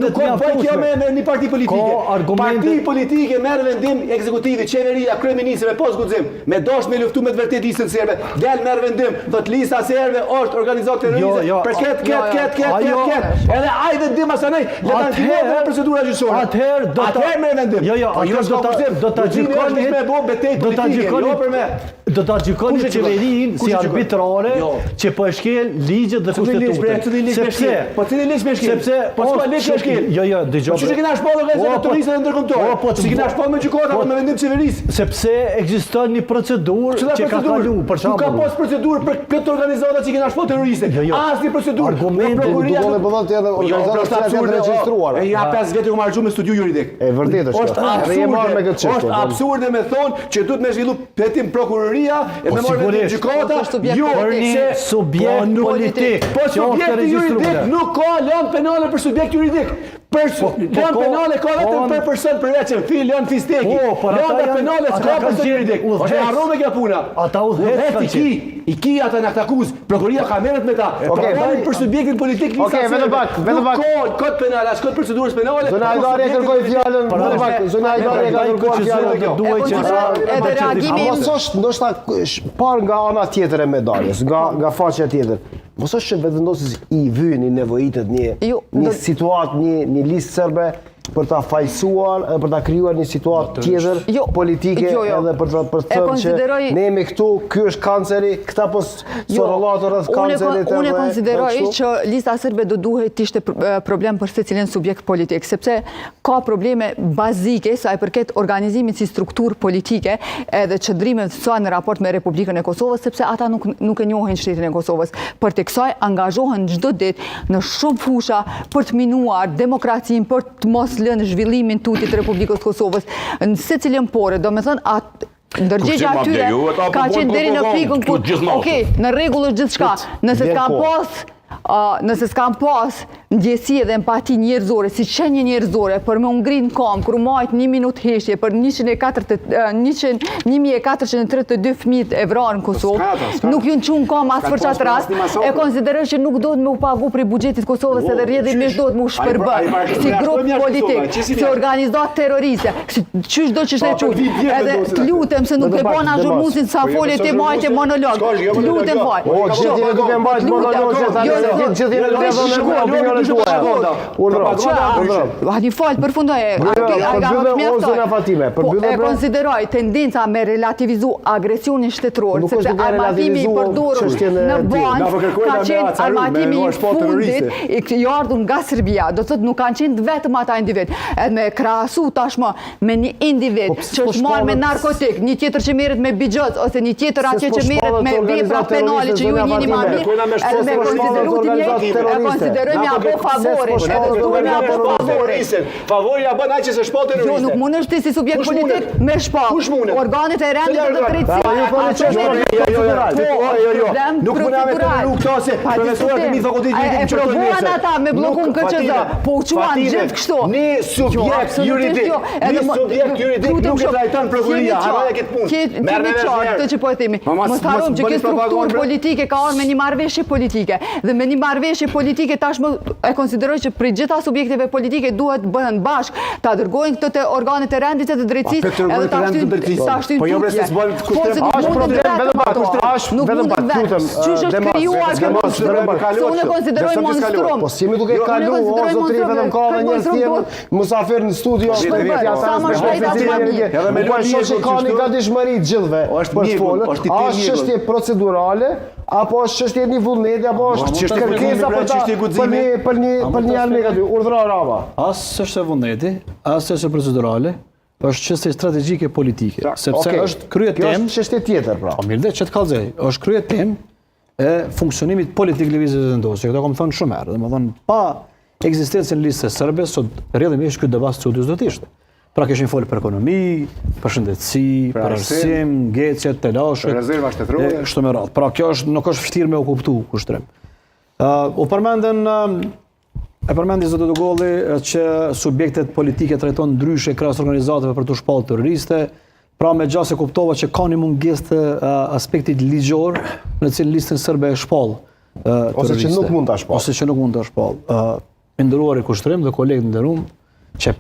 Nuk ka bëj kjo me një parti politike. Parti politike merr vendim ekzekutivi, qeveria, kryeministri, pas guxim. Me dosh me luftu me të vërtetë listën serbe. Del merr vendim, thot lista serbe është organizatë terroriste. Për ket. Edhe ai vendim asaj, le ta ndihmojmë procedura gjyqësore. Atëherë merr vendim. Do ta gjykoni me bë betejë politike. Do ta gjykoni qeverinë si arbitrare që po e shkel ligjet dhe kushtetutën. Po cili ligj me shkel? Sepse ligj me shkel. Jo, dëgjoj. Po çu kena shpallë organizatë terroriste dhe ndërkombëtare? Po si kena shpallë me gjykata apo me vendim qeverisë? Sepse ekziston një procedurë që ka kalu, për shembull. Nuk ka pas procedurë për këtë organizata që kena shpallë terroriste. Asnjë procedurë. Argumente do të bëhet edhe organizata që janë regjistruara. Ja 5 vjet u marrë me studiu juridik. Vërtetë është. Edhe je marrë me këtë çështje. Është absurde me thonë që duhet me zhvillu petim prokuroria e me marrë vendim gjykata. Jo, një subjekt politik. Po subjekt juridik nuk ka lëndë penale për subjekt juridik. Lëndë penale ka vetëm për person përveçëm, lëndë fisteki. Lëndë penale s'ka person juridik. Është e harrome kjo puna. Ata udhëhet i ki ata në këtë akuzë. Prokuroria ka merret me ta. Për subjektin politik vetëm pak. Kod penal, as kod procedurës penale. Zona Hajdari e kërkoi fjalën, vetëm pak. Zona Hajdari ka kërkuar fjalën. Duhet që edhe reagimi është ndoshta par nga ana tjetër e medaljes, nga faqja tjetër. Mos është që vetëvendosis i vyn i nevojitet një situatë, një listë serbe për ta fajsuar, për ta krijuar një situatë tjetër politike edhe për të thënë që ne jemi këtu, ky është kanceri, këta po sorrollato rreth kancerit. Unë konsideroj që lista serbe do duhet të ishte problem për secilin subjekt politik, sepse ka probleme bazike sa i përket organizimit si strukturë politike edhe çndrimeve të saj në raport me Republikën e Kosovës, sepse ata nuk e njohin shtetin e Kosovës. Për të kësaj angazhohen çdo ditë në shumë fusha për të minuar demokracinë, për të mos lënë zhvillimin tutit Republikës Kosovës në secilën pore, do me thënë ndërgjegja atyre ka qenë deri në pikën ku në rregull është gjithçka, nëse s'kam pas ndjesi dhe empati njerëzore, si qenje njerëzore, për me ngrin kam, kur majt 1 minutë heshje për 1432 fëmijët e vrarë në Kosovë, nuk ju në qunë kam asë për qatë rast, e konsideroj që nuk do të me u pagu për i bugjetit Kosovës edhe rrjedhimisht do të me u shpërbër, si grup politik, si organizat terroriste, qysh do që shte qunë, edhe të lutem se nuk e bona zhurmusin sa folje të majt e monolog, të lutem Një falë përfundoj e konsideroj tendenca me relativizu agresionin shtetëror, sepse armatimi i përdorur në banë ka qenë armatimi i fundit i ardhur nga Serbia, do të thotë nuk kanë qenë vetëm ata individ, edhe me krahasu tashmë me një individ që është marrë me narkotik, një tjetër që merret me bigjoz ose një tjetër atje që merret me vepra penale që ju e njihni më mirë, edhe me konsideru të njëjtë e konsiderojmë apo favorit, edhe duhemi apo favorit. Favori ja bën ai që se shpall terroriste. Jo, nuk mundesh ti si subjekt politik me shpall. Organet e rendit dhe drejtësia. Nuk mundna me të rrugë këto se profesorët e mi fakultetit e provuan ata me bllokun KQZ. Po u quan gjithë kështu. Një subjekt juridik nuk e trajton prokuroria, harroja këtë punë. Merr me çfarë që po e themi. Mos harrojmë që kjo strukturë politike ka ardhur me një marrëveshje politike dhe me një marrëveshje politike tashmë e konsideroj që për gjitha subjekteve politike duhet bëhen bashkë, ta dërgojnë këto te organet e rendit të drejtësisë edhe ta shtyjnë. Po jo pse s'bën është problem vetëm lutem. Çish është krijuar kjo monstrum? Unë konsideroj monstrum. Po si më duke kalu o zotëri vetëm ka edhe njerëz tjetër musafir në studio. Sa më shpejt aq më mirë. Edhe me shoqë kanë gatishmëri të gjithëve. Është çështje procedurale apo është çështje një vullneti apo është kërkesa për një armik aty, urdhërar Rama. As është e vullneti, as është procedurale, është çështje strategjike politike, sepse është krye temë. Kjo është çështje tjetër pra. Po mirë, dhe çet kallzoj, është krye temë e funksionimit politik lëvizjes së vendosur. Këto kam thënë shumë herë, domethënë pa ekzistencën e listës serbe sot rrjedhimisht ky debat studios do të ishte. Pra kishin folë për ekonomi, për shëndetësi, për arsim, ngecjet, telashet, rezerva shtetërore. Kështu me radhë. Pra kjo nuk është vështirë me u kuptu kushtrim. U përmendi zotë Dogolli që subjektet politike trajton ndryshe krahas organizatave për të shpallë terroriste. Pra me gjatë se kuptova që ka një mungesë të aspektit ligjor në cilin listën serbe e shpall. Ose që nuk mund ta shpall. Ose që nuk mund ta shpall. nderuar i Kushtrim dhe kolegët nderuar,